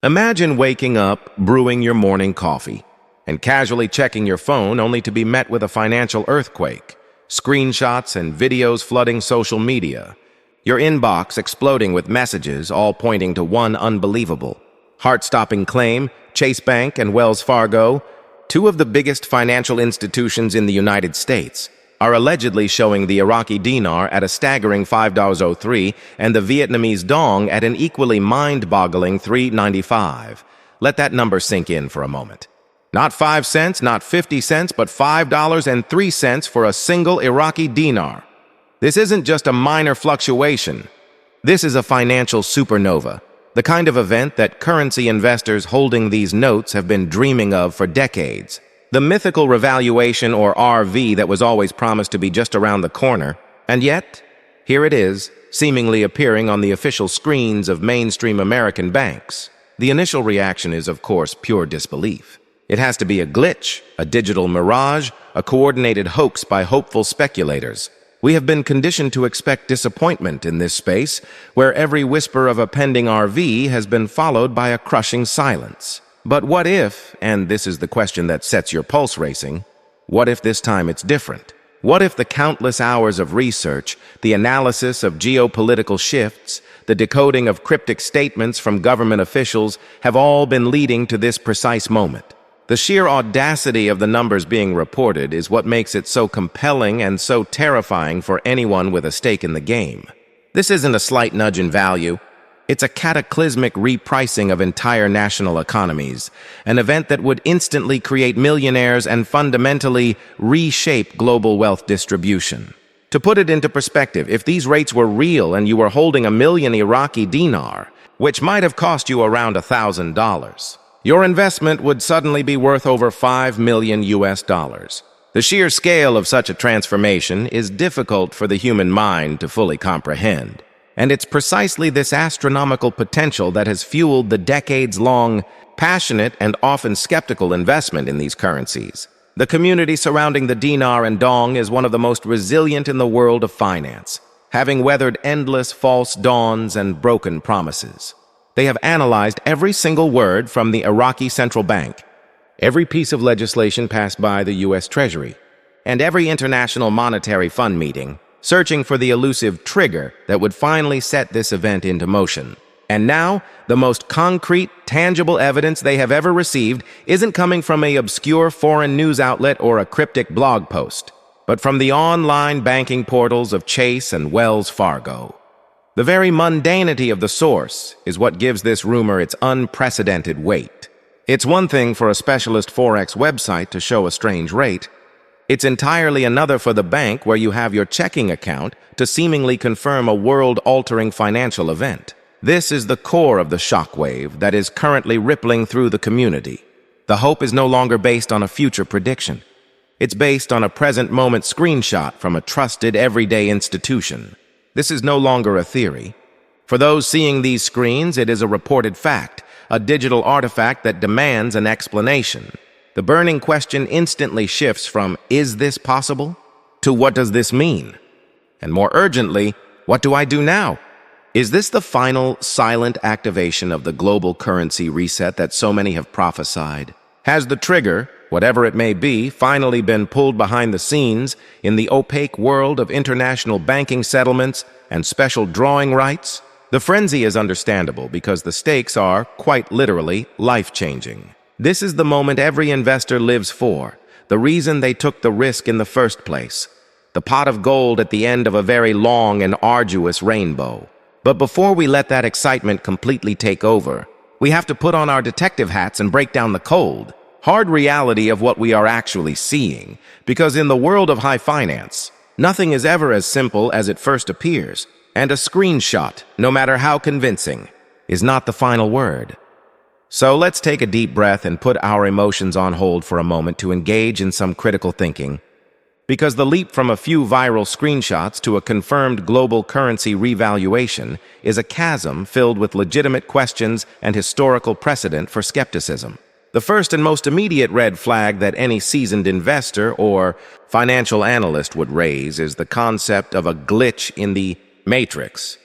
Imagine waking up, brewing your morning coffee, and casually checking your phone only to be met with a financial earthquake, screenshots and videos flooding social media, your inbox exploding with messages all pointing to one unbelievable, heart-stopping claim. Chase Bank and Wells Fargo, two of the biggest financial institutions in the United States, are allegedly showing the Iraqi Dinar at a staggering $5.03 and the Vietnamese Dong at an equally mind-boggling $3.95. Let that number sink in for a moment. Not 5 cents, not 50 cents, but $5.03 for a single Iraqi dinar. This isn't just a minor fluctuation. This is a financial supernova, the kind of event that currency investors holding these notes have been dreaming of for decades. The mythical revaluation, or RV, that was always promised to be just around the corner, and yet, here it is, seemingly appearing on the official screens of mainstream American banks. The initial reaction is, of course, pure disbelief. It has to be a glitch, a digital mirage, a coordinated hoax by hopeful speculators. We have been conditioned to expect disappointment in this space, where every whisper of a pending RV has been followed by a crushing silence. But what if, and this is the question that sets your pulse racing, what if this time it's different? What if the countless hours of research, the analysis of geopolitical shifts, the decoding of cryptic statements from government officials have all been leading to this precise moment? The sheer audacity of the numbers being reported is what makes it so compelling and so terrifying for anyone with a stake in the game. This isn't a slight nudge in value. It's a cataclysmic repricing of entire national economies, an event that would instantly create millionaires and fundamentally reshape global wealth distribution. To put it into perspective, if these rates were real and you were holding a million Iraqi dinar, which might have cost you around $1,000, your investment would suddenly be worth over $5 million US. The sheer scale of such a transformation is difficult for the human mind to fully comprehend. And it's precisely this astronomical potential that has fueled the decades-long, passionate and often skeptical investment in these currencies. The community surrounding the dinar and dong is one of the most resilient in the world of finance, having weathered endless false dawns and broken promises. They have analyzed every single word from the Iraqi Central Bank, every piece of legislation passed by the U.S. Treasury, and every International Monetary Fund meeting, searching for the elusive trigger that would finally set this event into motion. And now, the most concrete, tangible evidence they have ever received isn't coming from an obscure foreign news outlet or a cryptic blog post, but from the online banking portals of Chase and Wells Fargo. The very mundanity of the source is what gives this rumor its unprecedented weight. It's one thing for a specialist Forex website to show a strange rate. It's entirely another for the bank where you have your checking account to seemingly confirm a world-altering financial event. This is the core of the shockwave that is currently rippling through the community. The hope is no longer based on a future prediction. It's based on a present-moment screenshot from a trusted everyday institution. This is no longer a theory. For those seeing these screens, it is a reported fact, a digital artifact that demands an explanation. The burning question instantly shifts from, is this possible? To what does this mean? And more urgently, what do I do now? Is this the final silent activation of the global currency reset that so many have prophesied? Has the trigger, whatever it may be, finally been pulled behind the scenes in the opaque world of international banking settlements and special drawing rights? The frenzy is understandable because the stakes are, quite literally, life-changing. This is the moment every investor lives for, the reason they took the risk in the first place, the pot of gold at the end of a very long and arduous rainbow. But before we let that excitement completely take over, we have to put on our detective hats and break down the cold, hard reality of what we are actually seeing, because in the world of high finance, nothing is ever as simple as it first appears, and a screenshot, no matter how convincing, is not the final word. So let's take a deep breath and put our emotions on hold for a moment to engage in some critical thinking. Because the leap from a few viral screenshots to a confirmed global currency revaluation is a chasm filled with legitimate questions and historical precedent for skepticism. The first and most immediate red flag that any seasoned investor or financial analyst would raise is the concept of a glitch in the matrix.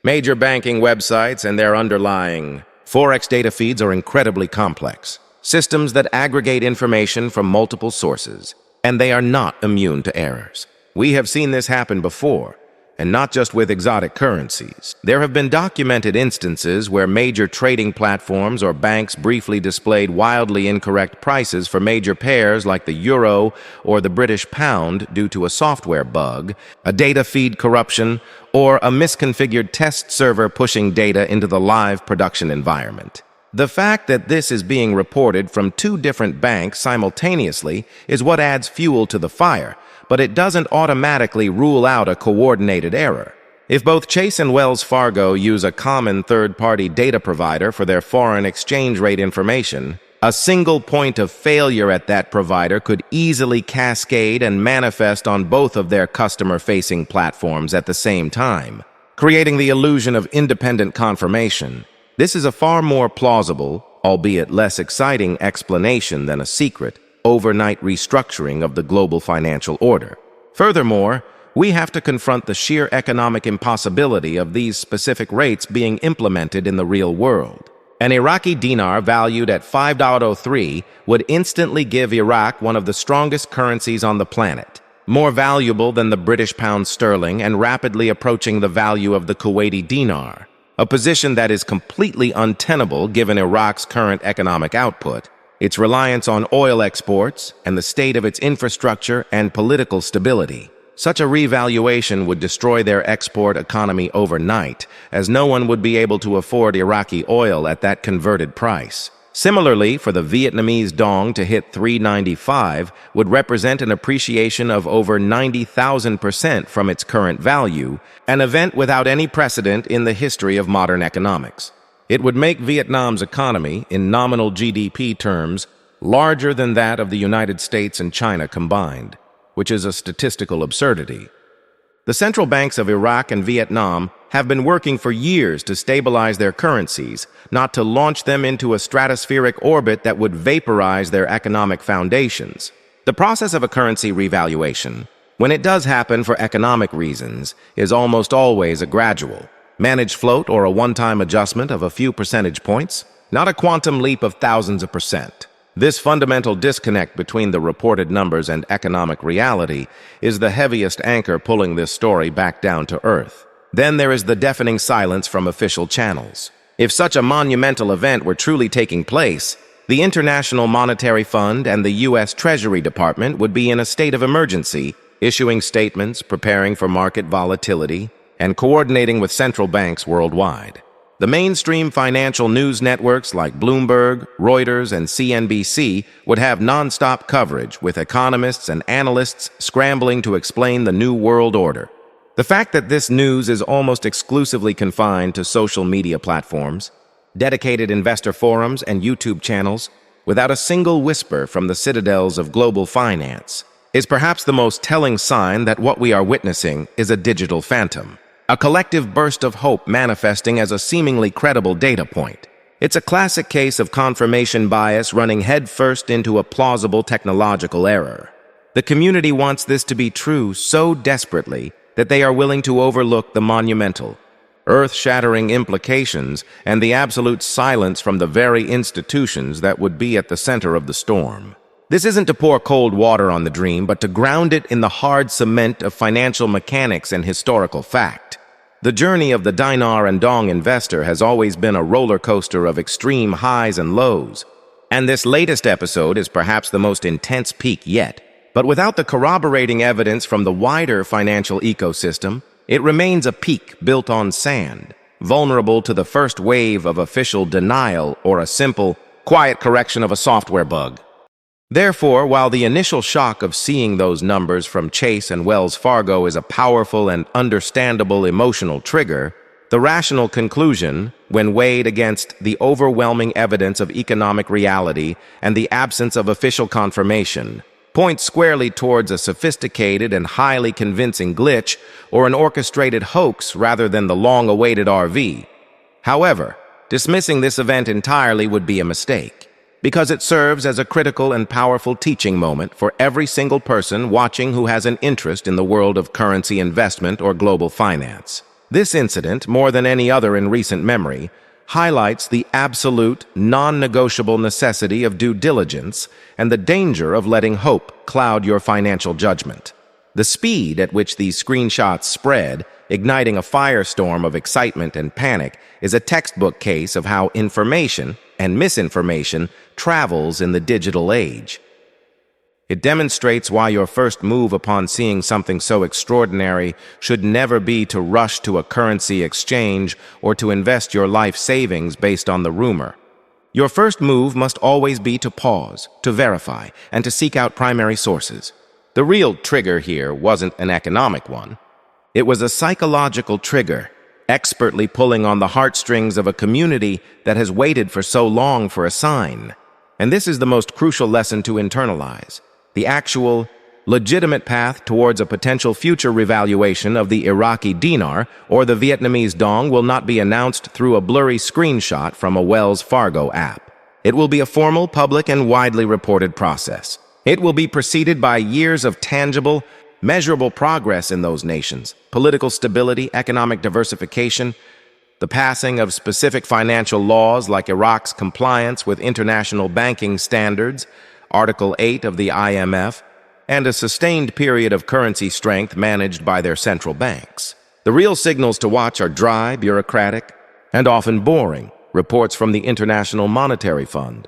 Major banking websites and their underlying Forex data feeds are incredibly complex, systems that aggregate information from multiple sources, and they are not immune to errors. We have seen this happen before, and not just with exotic currencies. There have been documented instances where major trading platforms or banks briefly displayed wildly incorrect prices for major pairs like the euro or the British pound due to a software bug, a data feed corruption, or a misconfigured test server pushing data into the live production environment. The fact that this is being reported from two different banks simultaneously is what adds fuel to the fire, but it doesn't automatically rule out a coordinated error. If both Chase and Wells Fargo use a common third-party data provider for their foreign exchange rate information, a single point of failure at that provider could easily cascade and manifest on both of their customer-facing platforms at the same time, creating the illusion of independent confirmation. This is a far more plausible, albeit less exciting, explanation than a secret, overnight restructuring of the global financial order. Furthermore, we have to confront the sheer economic impossibility of these specific rates being implemented in the real world. An Iraqi dinar valued at 5.03 would instantly give Iraq one of the strongest currencies on the planet, more valuable than the British pound sterling and rapidly approaching the value of the Kuwaiti dinar, a position that is completely untenable given Iraq's current economic output, its reliance on oil exports, and the state of its infrastructure and political stability. Such a revaluation would destroy their export economy overnight, as no one would be able to afford Iraqi oil at that converted price. Similarly, for the Vietnamese Dong to hit 3.95 would represent an appreciation of over 90,000% from its current value, an event without any precedent in the history of modern economics. It would make Vietnam's economy, in nominal GDP terms, larger than that of the United States and China combined, which is a statistical absurdity. The central banks of Iraq and Vietnam have been working for years to stabilize their currencies, not to launch them into a stratospheric orbit that would vaporize their economic foundations. The process of a currency revaluation, when it does happen for economic reasons, is almost always a gradual, managed float or a one-time adjustment of a few percentage points, not a quantum leap of thousands of percent. This fundamental disconnect between the reported numbers and economic reality is the heaviest anchor pulling this story back down to earth. Then there is the deafening silence from official channels. If such a monumental event were truly taking place, the International Monetary Fund and the U.S. Treasury Department would be in a state of emergency, issuing statements, preparing for market volatility, and coordinating with central banks worldwide. The mainstream financial news networks like Bloomberg, Reuters, and CNBC would have non-stop coverage, with economists and analysts scrambling to explain the new world order. The fact that this news is almost exclusively confined to social media platforms, dedicated investor forums, and YouTube channels, without a single whisper from the citadels of global finance, is perhaps the most telling sign that what we are witnessing is a digital phantom. A collective burst of hope manifesting as a seemingly credible data point. It's a classic case of confirmation bias running headfirst into a plausible technological error. The community wants this to be true so desperately that they are willing to overlook the monumental, earth-shattering implications and the absolute silence from the very institutions that would be at the center of the storm. This isn't to pour cold water on the dream, but to ground it in the hard cement of financial mechanics and historical fact. The journey of the dinar and dong investor has always been a roller coaster of extreme highs and lows, and this latest episode is perhaps the most intense peak yet. But without the corroborating evidence from the wider financial ecosystem, it remains a peak built on sand, vulnerable to the first wave of official denial or a simple, quiet correction of a software bug. Therefore, while the initial shock of seeing those numbers from Chase and Wells Fargo is a powerful and understandable emotional trigger, the rational conclusion, when weighed against the overwhelming evidence of economic reality and the absence of official confirmation, points squarely towards a sophisticated and highly convincing glitch or an orchestrated hoax rather than the long-awaited RV. However, dismissing this event entirely would be a mistake, because it serves as a critical and powerful teaching moment for every single person watching who has an interest in the world of currency investment or global finance. This incident, more than any other in recent memory, highlights the absolute, non-negotiable necessity of due diligence and the danger of letting hope cloud your financial judgment. The speed at which these screenshots spread, igniting a firestorm of excitement and panic, is a textbook case of how information and misinformation travels in the digital age. It demonstrates why your first move upon seeing something so extraordinary should never be to rush to a currency exchange or to invest your life savings based on the rumor. Your first move must always be to pause, to verify, and to seek out primary sources. The real trigger here wasn't an economic one. It was a psychological trigger, expertly pulling on the heartstrings of a community that has waited for so long for a sign. And this is the most crucial lesson to internalize. The actual, legitimate path towards a potential future revaluation of the Iraqi Dinar or the Vietnamese Dong will not be announced through a blurry screenshot from a Wells Fargo app. It will be a formal, public, and widely reported process. It will be preceded by years of tangible, measurable progress in those nations, political stability, economic diversification, the passing of specific financial laws like Iraq's compliance with international banking standards, Article 8 of the IMF, and a sustained period of currency strength managed by their central banks. The real signals to watch are dry, bureaucratic, and often boring reports from the International Monetary Fund,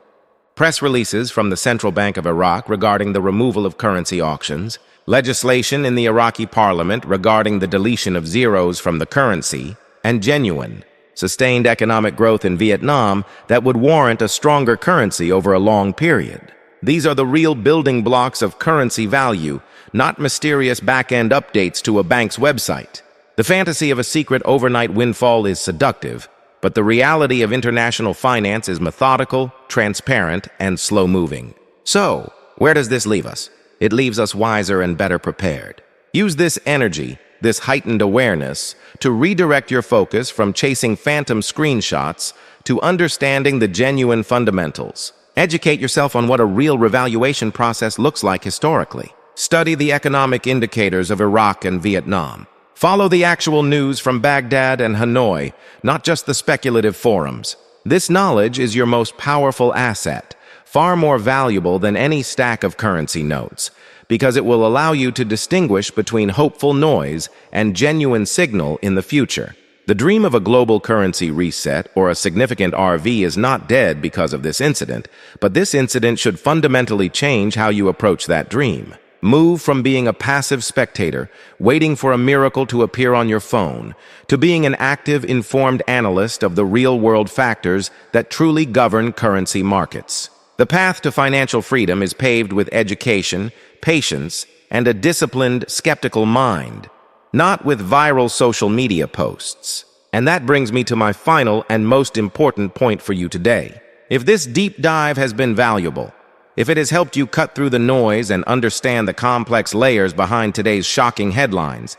press releases from the Central Bank of Iraq regarding the removal of currency auctions, legislation in the Iraqi parliament regarding the deletion of zeros from the currency, and genuine, sustained economic growth in Vietnam that would warrant a stronger currency over a long period. These are the real building blocks of currency value, not mysterious back-end updates to a bank's website. The fantasy of a secret overnight windfall is seductive, but the reality of international finance is methodical, transparent, and slow-moving. So, where does this leave us? It leaves us wiser and better prepared. Use this energy, this heightened awareness, to redirect your focus from chasing phantom screenshots to understanding the genuine fundamentals. Educate yourself on what a real revaluation process looks like historically. Study the economic indicators of Iraq and Vietnam. Follow the actual news from Baghdad and Hanoi, not just the speculative forums. This knowledge is your most powerful asset, far more valuable than any stack of currency notes, because it will allow you to distinguish between hopeful noise and genuine signal in the future. The dream of a global currency reset or a significant RV is not dead because of this incident, but this incident should fundamentally change how you approach that dream. Move from being a passive spectator, waiting for a miracle to appear on your phone, to being an active, informed analyst of the real-world factors that truly govern currency markets. The path to financial freedom is paved with education, patience, and a disciplined, skeptical mind, not with viral social media posts. And that brings me to my final and most important point for you today. If this deep dive has been valuable, if it has helped you cut through the noise and understand the complex layers behind today's shocking headlines,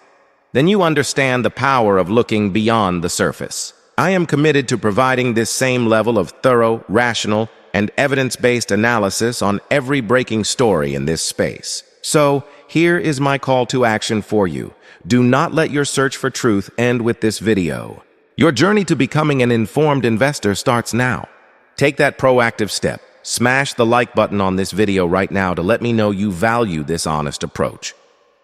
then you understand the power of looking beyond the surface. I am committed to providing this same level of thorough, rational, and evidence-based analysis on every breaking story in this space. So, here is my call to action for you. Do not let your search for truth end with this video. Your journey to becoming an informed investor starts now. Take that proactive step. Smash the like button on this video right now to let me know you value this honest approach.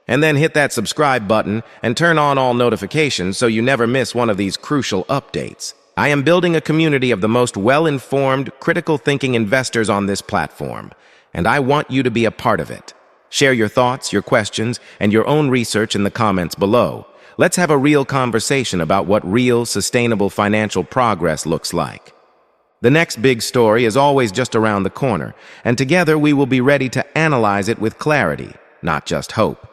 And then hit that subscribe button and turn on all notifications so you never miss one of these crucial updates. I am building a community of the most well-informed, critical thinking investors on this platform, and I want you to be a part of it. Share your thoughts, your questions, and your own research in the comments below. Let's have a real conversation about what real, sustainable financial progress looks like. The next big story is always just around the corner, and together we will be ready to analyze it with clarity, not just hope.